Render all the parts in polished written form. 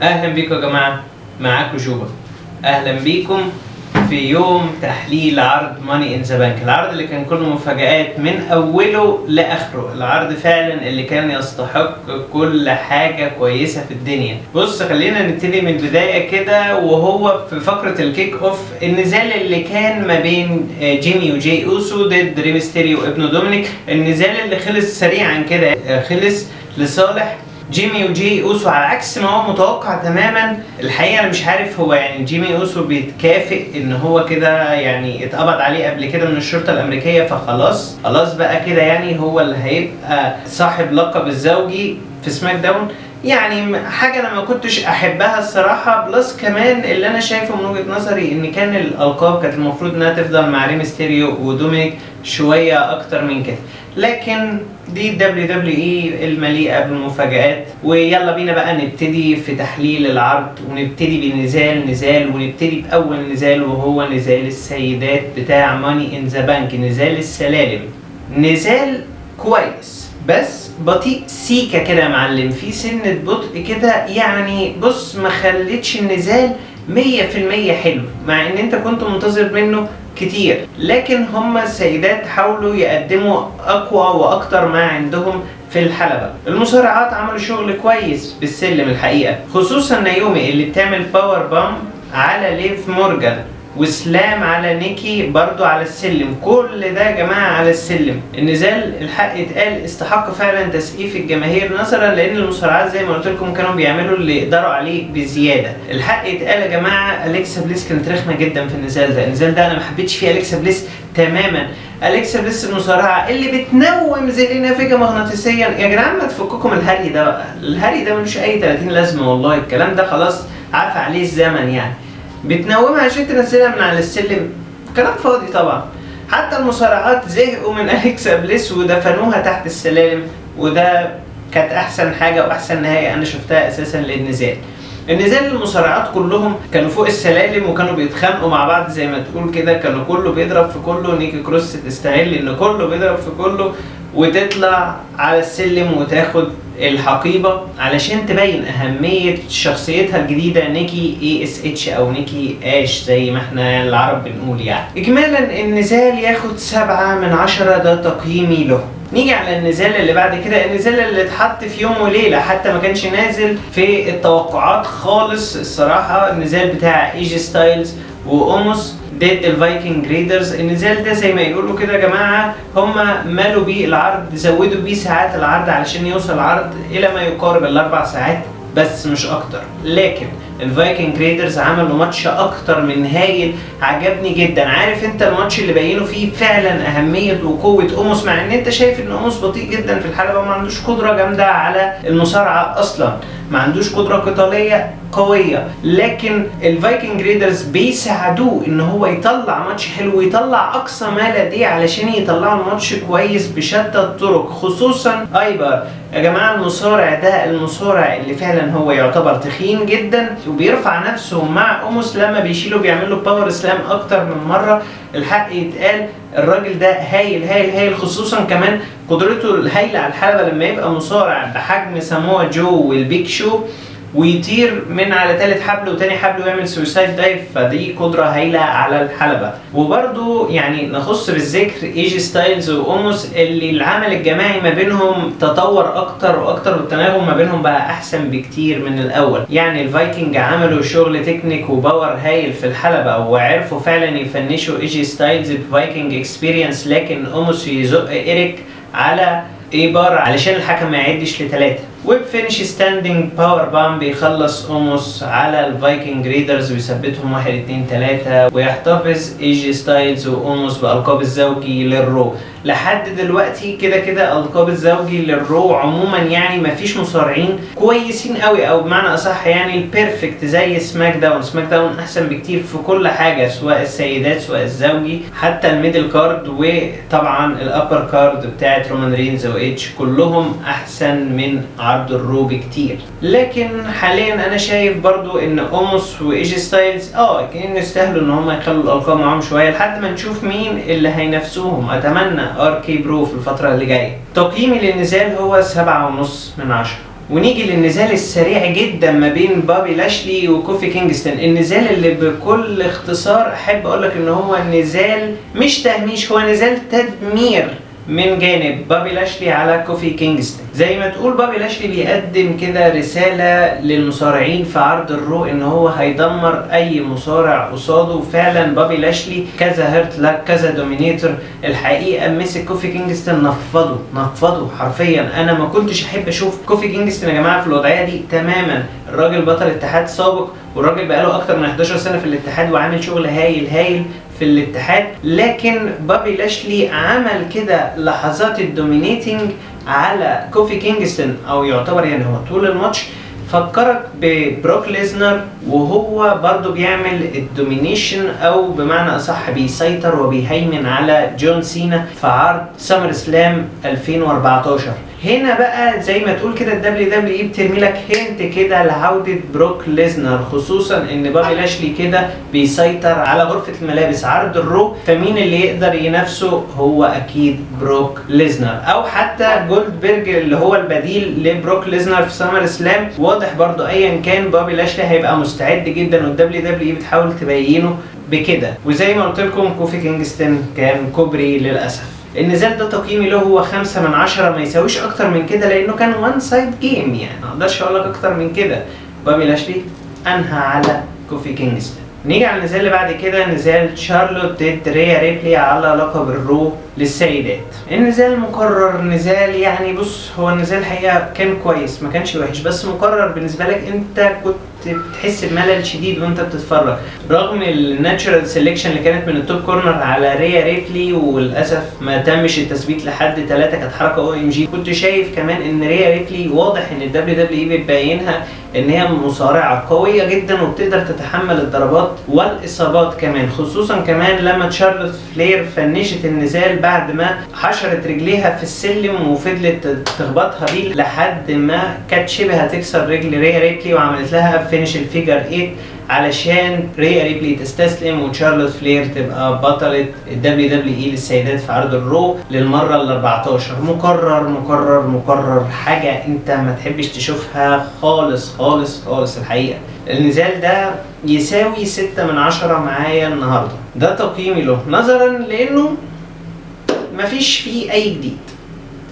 اهلا بيكم يا جماعه، معاكم جوبا. اهلا بيكم في يوم تحليل عرض ماني ان ذا بانك، العرض اللي كان كله مفاجآت من اوله لاخره، العرض فعلا اللي كان يستحق كل حاجه كويسه في الدنيا. بص خلينا نبتدي من البدايه كده، وهو في فقره الكيك اوف النزال اللي كان ما بين جيمي وجاي اوسو ضد ري ميستيريو وابنه دومينيك. النزال اللي خلص سريعا كده، خلص لصالح جيمي وجاي اوسو على عكس ما هو متوقع تماما. الحقيقه انا مش عارف هو يعني جيمي اوسو بيتكافئ ان هو كده يعني اتقبض عليه قبل كده من الشرطه الامريكيه، فخلاص بقى كده يعني هو اللي هيبقى صاحب لقب الزوجي في سماك داون. يعني حاجه انا ما كنتش احبها الصراحه، بلس كمان اللي انا شايفه من وجهه نظري ان كان الالقاب كانت المفروض انها تفضل مع ري ميستيريو ودومينيك شويه اكتر من كده، لكن دي WWE المليئة بالمفاجآت. ويلا بينا بقى نبتدي في تحليل العرض، ونبتدي بنزال ونبتدي بأول نزال وهو نزال السيدات بتاع ماني ان ذا بانك، نزال السلالم. نزال كويس بس بطيء سيكا كده يا معلم، في سنة بطء كده يعني. بص ما خلتش النزال 100% حلو، مع ان انت كنت منتظر منه كتير، لكن هما السيدات حاولوا يقدموا اقوى واكتر ما عندهم في الحلبة. المصارعات عملوا شغل كويس بالسلم الحقيقة، خصوصا نايومي اللي بتعمل باور بام على ليف مورجان، وسلام على نيكي برضو على السلم. كل ده يا جماعة على السلم. النزال الحق اتقال استحق فعلا تسقيف الجماهير نظرا لان المصارعات زي ما قلت لكم كانوا بيعملوا اللي يقدروا عليه بزيادة. الحق اتقال يا جماعة، أليكسا بليس كانت رخمة جدا في النزال ده. النزال ده انا ما حبيتش فيه أليكسا بليس تماما. أليكسا بليس المصارعة اللي بتنوم زيلينا فيجا مغناطيسيا. يا جدعان ما تفككم الهري ده بقى، الهري ده ملوش اي 30 لازمة والله. الكلام ده خلاص عفى عليه الزمن يعني. بتنومها عشان تنزلها من على السلم، كلام فاضي طبعا. حتى المصارعات زهقوا من أليكسا بليس ودفنوها تحت السلالم، وده كانت احسن حاجه واحسن نهايه انا شفتها اساسا للنزال. النزال المصارعات كلهم كانوا فوق السلالم وكانوا بيتخانقوا مع بعض زي ما تقول كده، كانوا كله بيضرب في كله. نيكي كروس تستغل ان كله بيضرب في كله وتطلع على السلم وتاخد الحقيبة علشان تبين أهمية شخصيتها الجديدة نيكي ASH أو نيكي آش زي ما احنا العرب بنقول يعني. إجمالا النزال ياخد 7/10، ده تقييمي له. نيجي على النزال اللي بعد كده، النزال اللي اتحط في يوم وليلة، حتى ما كانش نازل في التوقعات خالص الصراحة. النزال بتاع ايجي ستايلز وأوموس ضد الفايكنج ريدرز. النزال ده زي ما يقولوا كده يا جماعة هما مالوا بيه العرض، زودوا بيه ساعات العرض علشان يوصل العرض إلى ما يقارب ال4 ساعات بس مش أكتر. لكن الفايكنج ريدرز عملوا ماتش اكتر من هايل، عجبني جدا. عارف انت الماتش اللي بينوا فيه فعلا اهميه وقوه اوموس، مع ان انت شايف ان اوموس بطيء جدا في الحلبه وما عندوش قدره جامده على المصارعه اصلا، ما عندوش قدره قتاليه قويه، لكن الفايكنج ريدرز بيساعدوه ان هو يطلع ماتش حلو ويطلع اقصى ما لديه علشان يطلعوا الماتش كويس بشتى الطرق. خصوصا ايبر يا جماعه، المصارع ده المصارع اللي فعلا هو يعتبر تخين جدا وبيرفع نفسه مع اوموس، لما بيشيله بيعمل له باور سلام اكتر من مره. الحق يتقال الراجل ده هايل هايل هايل، خصوصا كمان قدرته الهايله على الحلبه لما يبقى مصارع بحجم ساموا جو والبيك شو ويطير من على ثالث حبل وتاني حبل ويعمل سويسايد دايف، فدي قدره هايله على الحلبه. وبرده يعني نخص بالذكر ايجي ستايلز واوموس اللي العمل الجماعي ما بينهم تطور اكتر واكتر، والتناغم ما بينهم بقى احسن بكتير من الاول. يعني الفايكنج عملوا شغل تكنيك وباور هايل في الحلبه، وعرفوا فعلا يفنشوا ايجي ستايلز بفايكنج اكسبيرينس، لكن اوموس يزق ايريك على ايبار علشان الحكم ما يعدش ل3، وبفينش ستاندينج باور بام بيخلص اوموس على الفايكنج ريدرز ويثبتهم 1 2 3، ويحتفظ ايجي ستايلز واوموس بالقاب الزوجي للرو. لحد دلوقتي كده كده القاب الزوجي للرو عموما يعني ما فيش مصارعين كويسين قوي، او بمعنى اصح يعني البيرفكت زي سماك داون. سماك داون احسن بكتير في كل حاجه، سواء السيدات سواء الزوجي، حتى الميدل كارد وطبعا الابر كارد بتاعت رومان رينز وايدج كلهم احسن من عرض الرو بكتير. لكن حاليا انا شايف برضو ان اوموس وايجي ستايلز كانوا يستاهلوا ان هم يخلوا الالقاب معاهم شويه لحد ما نشوف مين اللي هينافسوهم. اتمنى RK برو في الفتره اللي جايه. تقييمي للنزال هو 7.5/10. ونيجي للنزال السريع جدا ما بين بابي لاشلي وكوفي كينغستون. النزال اللي بكل اختصار احب اقولك ان هو نزال مش تهميش، هو نزال تدمير من جانب بابي لاشلي على كوفي كينغستون. زي ما تقول بابي لاشلي بيقدم كده رسالة للمصارعين في عرض الرو ان هو هيدمر اي مصارع قصاده. فعلا بابي لاشلي كذا هيرت لاك كذا دومينيتور، الحقيقة مسك كوفي كينغستون نفضه حرفيا. انا ما كنتش احب اشوف كوفي كينغستون يا جماعة في الوضعية دي تماما. الراجل بطل اتحاد سابق، والراجل بقاله اكتر من 11 سنة في الاتحاد وعامل شغل هايل في الاتحاد، لكن بابي لاشلي عمل كده لحظات الدومينيتنج على كوفي كينغستون، او يعتبر يعني هو طول الماتش فكرك ببروك ليزنر وهو برضو بيعمل الدومينيشن، او بمعنى اصح بيسيطر وبيهيمن على جون سينا في عرض سمر سلام 2014. هنا بقى زي ما تقول كده الدبليو دبليو اي بترمي لك هنت كده لعوده بروك ليزنر، خصوصا ان بابي لاشلي كده بيسيطر على غرفه الملابس عرض الرو، فمين اللي يقدر ينافسه؟ هو اكيد بروك ليزنر، او حتى جولدبرج اللي هو البديل لبروك ليزنر في سمر سلام. واضح برضو ايا كان بابي لاشلي هيبقى مستعد جدا، والدبليو دبليو اي بتحاول تبينه بكده. وزي ما قلت لكم كوفي كينغستون كان كوبري للاسف. النزال ده تقييمي له هو 5/10، ما يساويش اكتر من كده لانه كان وان سايد جيم، يعني ما اقدرش اقول لك اكتر من كده. بابي لاشلي انهى على كوفي كينغستون. نيجي على النزال اللي بعد كده، نزال شارلوت ضد ريا ريبلي على لقب الرو للسيدات. النزال مكرر، نزال يعني بص هو النزال الحقيقه كان كويس ما كانش وحش، بس مكرر بالنسبه لك، انت كنت بتحس بملل شديد وانت بتتفرج رغم الناتشرال سيلكشن اللي كانت من التوب كورنر على ريا ريبلي، وللاسف ما تمش التثبيت لحد 3، كانت حركه او ام جي. كنت شايف كمان ان ريا ريبلي واضح ان الدبليو دبليو اي بتبينها ان هي مصارعه قويه جدا وبتقدر تتحمل الضربات والاصابات كمان، خصوصا كمان لما شارلوت فلير فنشت النزال بعد ما حشرت رجليها في السلم وفضلت تخبطها بيه لحد ما كانت شبه هتكسر رجل ريا ريبلي، وعملت لها فينش الفيجر 8 علشان ريا ريبلي تستسلم وشارلوت فلير تبقى بطلة الدبليو دبليو اي للسيدات في عرض الرو للمرة ال14. مكرر حاجة انت ما تحبش تشوفها خالص الحقيقة. النزال ده يساوي 6/10 معايا النهاردة، ده تقييمي له نظرا لانه مفيش فيه اي جديد.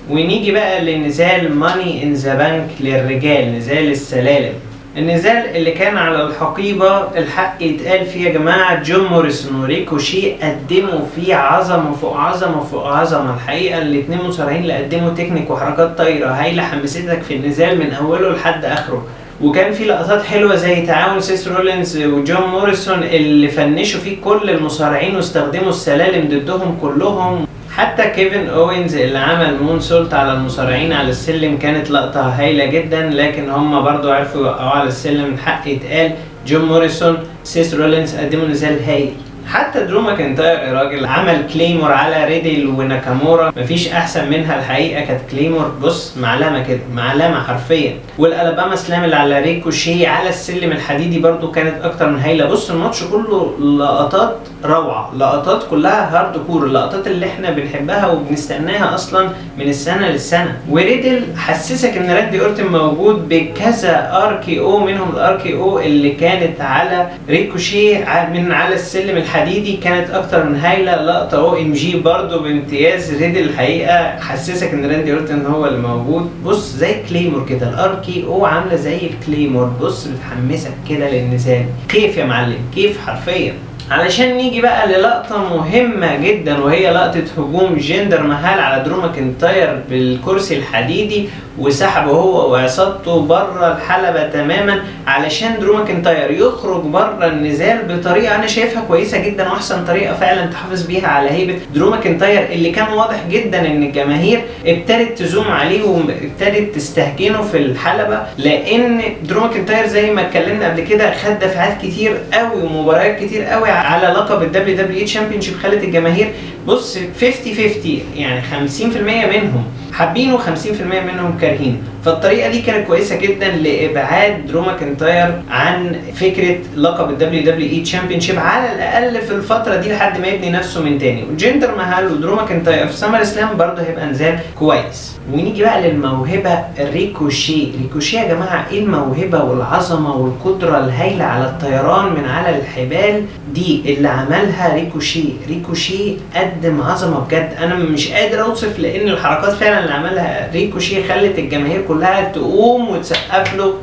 ونيجي بقى لنزال ماني ان ذا بانك للرجال، نزال السلالم. النزال اللي كان على الحقيبة الحق يتقال فيه يا جماعة، جون موريسون وريكوشي قدموا فيه عظمة فوق عظمة. الحقيقة الاتنين مصارعين اللي قدموا تكنيك وحركات طايرة هايلة حمستك في النزال من أوله لحد آخره. وكان في لقطات حلوة زي تعاون سيس رولينز وجون موريسون اللي فنشوا فيه كل المصارعين واستخدموا السلالم ضدهم كلهم. حتى كيفن اوينز اللي عمل مون سولت على المصارعين على السلم كانت لقطة هايلة جدا، لكن هم برضو عرفوا يوقعوا على السلم. الحق يتقال جون موريسون سيس رولينز قدموا نزال هايل. حتى درو ماكنتاير يا راجل عمل كليمور على ريدل وناكامورا، مفيش احسن منها الحقيقه. كانت كليمور بص معلمه كده، معلمه حرفيا. والالاباما سلام اللي على ريكوشي على السلم الحديدي برضو كانت اكتر من هايله. بص الماتش كله لقطات روعه، لقطات كلها هارد كور، اللقطات اللي احنا بنحبها وبنستناها اصلا من السنه للسنه. وريدل حسسك ان راندي اورتن موجود بكذا ار كي او، منهم الار كي او اللي كانت على ريكوشي من على السلم الحديدي كانت اكتر من هايله. لقطه او ام جي برضو بامتياز. ريدل الحقيقه حسسك ان راندي اورتن هو اللي موجود. بص زي كليمور كده، الار كي او عامله زي الكليمور، بص بتحمسك كده للنزال. كيف يا معلم، كيف حرفيا. علشان نيجي بقى للقطة مهمة جدا، وهي لقطة هجوم جندر مهال على درو ماكنتاير بالكرسي الحديدي وسحبه هو وعصابته بره الحلبة تماما علشان درو ماكنتاير يخرج بره النزال بطريقة انا شايفها كويسة جدا، واحسن طريقة فعلا تحافظ بيها على هيبة درو ماكنتاير اللي كان واضح جدا ان الجماهير ابتدت تزوم عليه وابتدت تستهجنه في الحلبة، لان درو ماكنتاير زي ما اتكلمنا قبل كده خد دفعات كتير قوي ومباريات كتير قوي على لقب الدبليو دبليو اي تشامبيونشيب، خلت الجماهير بص 50-50، يعني 50% منهم حابينه و50% منهم كارهين. فالطريقه دي كانت كويسه جدا لابعاد درو ماكنتاير عن فكره لقب الدبليو دبليو اي تشامبيونشيب على الاقل في الفتره دي لحد ما يبني نفسه من تاني. وجندر مهال ودرو ماكنتاير في سمر سلام برضه هيبقى نزال كويس. ونيجي بقى للموهبه ريكوشي. ريكوشي يا جماعه ايه الموهبه والعظمه والقدره الهائله على الطيران من على الحبال دي اللي عملها ريكوشي. ريكوشي قدم عظمه بجد، انا مش قادر اوصف، لان الحركات فعلا اللي عملها ريكوشي خلت الجماهير كلها تقوم وتسقف له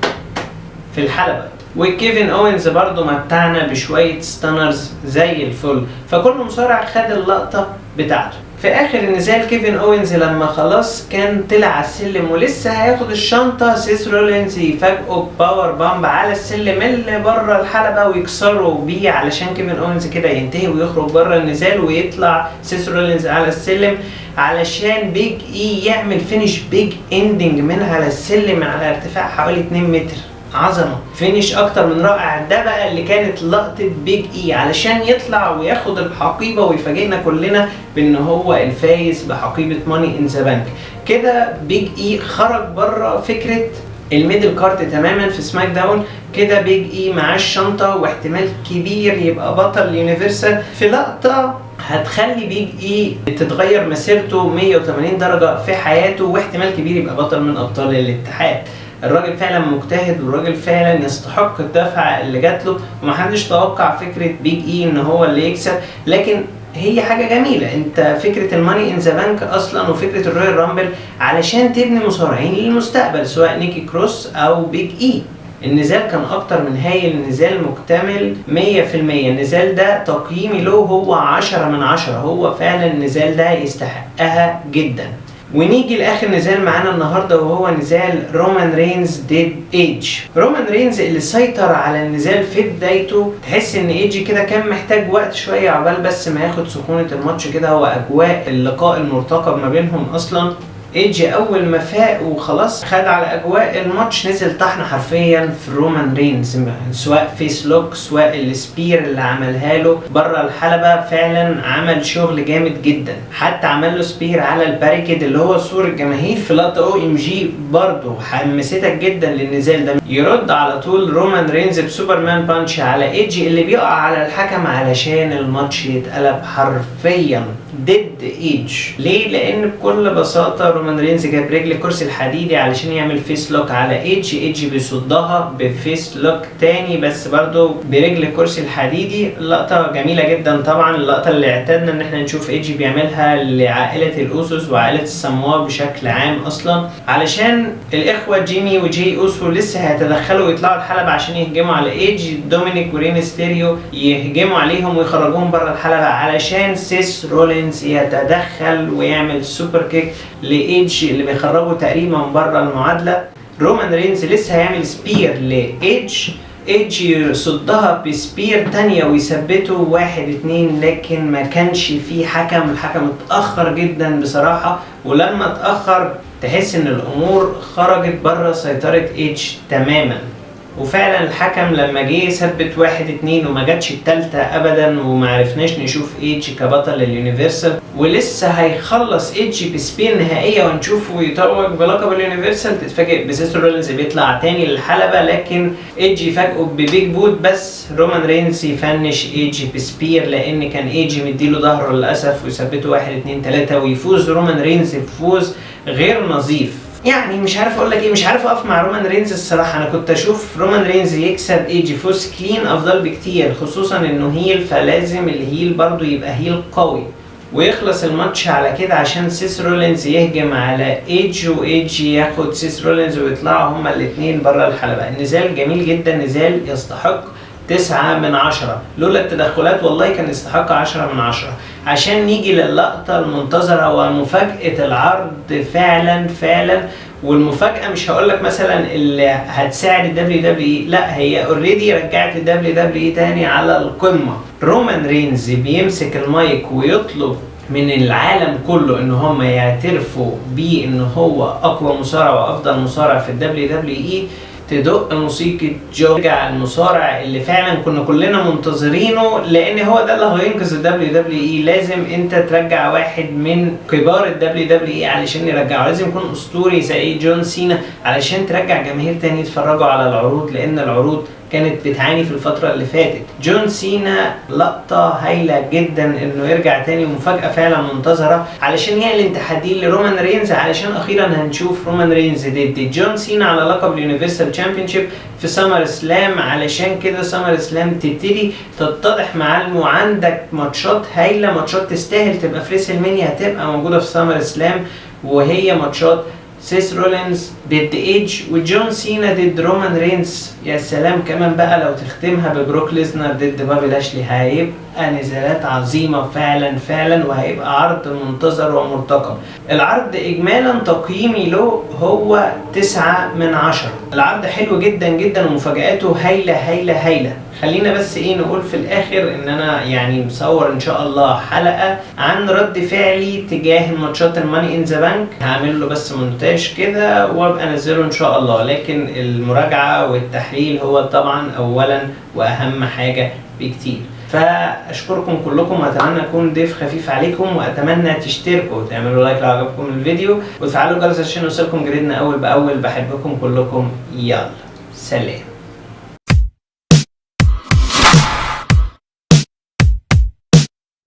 في الحلبة. وكيفن اوينز برضو متعنا بشوية ستانرز زي الفل. فكل مصارع خد اللقطة بتاعته. في اخر النزال كيفن اوينز لما خلاص كان طلع على السلم ولسه هياخد الشنطة، سيس رولينز يفاجئه باور بامب على السلم اللي بره الحلبة ويكسره بيه علشان كيفن اوينز كده ينتهي ويخرج بره النزال، ويطلع سيس رولينز على السلم علشان بيج اي يعمل فينيش بيج اندنج من على السلم على ارتفاع حوالي 2 متر. عظمه، فينيش اكتر من رائع. ده بقى اللي كانت لقطه بيج اي علشان يطلع وياخد الحقيبه ويفاجئنا كلنا بان هو الفايز بحقيبه ماني ان ذا بانك. كده بيج اي خرج بره فكره الميدل كارت تماما في سماك داون. كده بيج اي معاه الشنطه واحتمال كبير يبقى بطل يونيفرسال في لقطه هتخلي بيج اي تتغير مسيرته 180 درجه في حياته، واحتمال كبير يبقى بطل من ابطال الاتحاد. الراجل فعلا مجتهد، والراجل فعلا يستحق الدفعه اللي جات له، ومحدش توقع فكره بيج اي ان هو اللي يكسب. لكن هي حاجه جميله، انت فكره الماني ان ذا بانك اصلا وفكره الرويال رامبل علشان تبني مصارعين للمستقبل سواء نيكي كروس او بيج اي. النزال كان اكتر من هايل، النزال مكتمل 100%. النزال ده تقييمي له هو 10 من 10، هو فعلا النزال ده يستحقها جدا. ونيجي لاخر نزال معانا النهارده وهو نزال رومان رينز ضد ايدج. رومان رينز اللي سيطر على النزال في بدايته، تحس ان ايدج كده كان محتاج وقت شويه عقبال بس ما ياخد سخونه الماتش كده واجواء اللقاء المرتقب ما بينهم. اصلا ايدج اول ما فاق وخلاص خد على اجواء الماتش نزل طحن حرفيا في رومان رينز، سواء فيس لوك سواء السبير اللي عملها له بره الحلبه. فعلا عمل شغل جامد جدا، حتى عمل له سبير على الباريكيد اللي هو سور الجماهير في لقطه او ام جي برضه حمستك جدا للنزال ده. يرد على طول رومان رينز بسوبرمان بانش على ايدج اللي بيقع على الحكم علشان الماتش يتقلب حرفيا ضد ايدج. ليه؟ لان بكل بساطه رومان رينز جاب رجل الكرسي الحديدي علشان يعمل فيس لوك على ايدج. ايدج بيصدها بفيس لوك تاني بس برضو برجل الكرسي الحديدي. اللقطه جميله جدا طبعا، اللقطه اللي اعتدنا ان احنا نشوف ايدج بيعملها لعائله الاوسوس وعائله الساموا بشكل عام اصلا، علشان الاخوه جيمي وجي اوسو لسه هيتدخلوا ويطلعوا الحلبه عشان يهجموا على ايدج. دومينيك ورين ستيريو يهجموا عليهم ويخرجوهم بره الحلبه علشان سيس رولينز يتدخل ويعمل سوبر كيك لايدج اللي بيخرجه تقريبا بره المعادله. رومان رينز لسه هيعمل سبير لايدج، ايدج يصدها بسبير تانية ويثبته 1-2، لكن ما كانش فيه حكم. الحكم اتأخر جدا بصراحة، ولما اتأخر تحس ان الامور خرجت بره سيطرة ايدج تماما. وفعلا الحكم لما جه ثبت 1-2 وما جاتش التالتة ابدا، وما عرفناش نشوف ايدج كبطل اليونيفرسال. ولسه هيخلص ايدج بسبير نهائيه ونشوفه يتوج بلقب اليونيفرسال. تتفاجئ بسيس رولينز بيطلع تاني للحلبه، لكن ايدج يفاجئه ببيج بوت، بس رومان رينز يفنش ايدج بسبير لان كان ايدج مديله ظهره للاسف ويثبته 1-2-3 ويفوز رومان رينز بفوز غير نظيف. يعني مش عارف اقول لك ايه، مش عارف اقف مع رومان رينز الصراحه. انا كنت اشوف رومان رينز يكسب ايدج فوز كلين افضل بكتير، خصوصا انه هيل، فلازم الهيل برضو يبقى هيل قوي ويخلص الماتش على كده عشان سيس رولينز يهجم على ايدج وايدج ياخد سيس رولينز ويطلعوا هما الاثنين بره الحلبه. النزال جميل جدا، نزال يستحق 9 من 10. لولا التدخلات والله كان يستحق 10 من 10. عشان نيجي للقطة المنتظرة ومفاجأة العرض فعلا. والمفاجأة مش هقولك مثلا اللي هتساعد الدبليو دبليو، لا هي اوريدي رجعت الدبليو دبليو تاني على القمة. رومان رينز بيمسك المايك ويطلب من العالم كله ان هم يعترفوا بيه ان هو اقوى مصارع وافضل مصارع في الدبليو دبليو اي. تدق موسيقى جون، يرجع المصارع اللي فعلا كنا كلنا منتظرينه، لان هو ده اللي هينقذ الدبليو دبليو اي. لازم انت ترجع واحد من كبار الدبليو دبليو اي علشان يرجعه، لازم يكون اسطوري زي جون سينا علشان ترجع جماهير تاني يتفرجوا على العروض، لان العروض كانت بتعاني في الفترة اللي فاتت. جون سينا لقطة هايلة جدا انه يرجع تاني، ومفاجأة فعلا منتظرة علشان يعلن تحديه لرومان رينز، علشان اخيرا هنشوف رومان رينز ضد جون سينا على لقب اليونيفرسال تشامبيونشيب في سمر سلام. علشان كده سمر سلام تبتدي تتضح معالمه، وعندك ماتشات هايلة، ماتشات تستاهل تبقى في ريسل مانيا هتبقى موجودة في سمر سلام، وهي ماتشات سيس رولينز ضد ايدج، وجون سينا ضد رومان رينز. يا سلام كمان بقى لو تختمها ببروك ليزنر ضد بابي لاشلي، هيبقى نزالات عظيمة فعلا وهيبقى عرض منتظر ومرتقب. العرض اجمالا تقييمي له هو 9/10. العرض حلو جدا ومفاجآته هايلة. خلينا بس ايه نقول في الاخر ان انا يعني مصور ان شاء الله حلقة عن رد فعلي تجاه ماتشات الماني ان ذا بانك، هعمل له بس مونتاج كده وابقى انزله ان شاء الله، لكن المراجعة والتحليل هو طبعا اولا واهم حاجة بكتير. فاشكركم كلكم، واتمنى اكون ضيف خفيف عليكم، واتمنى تشتركوا وتعملوا لايك لو عجبكم الفيديو، وتفعلوا الجرس عشان يوصلكم جديدنا اول باول. بحبكم كلكم، يلا سلام.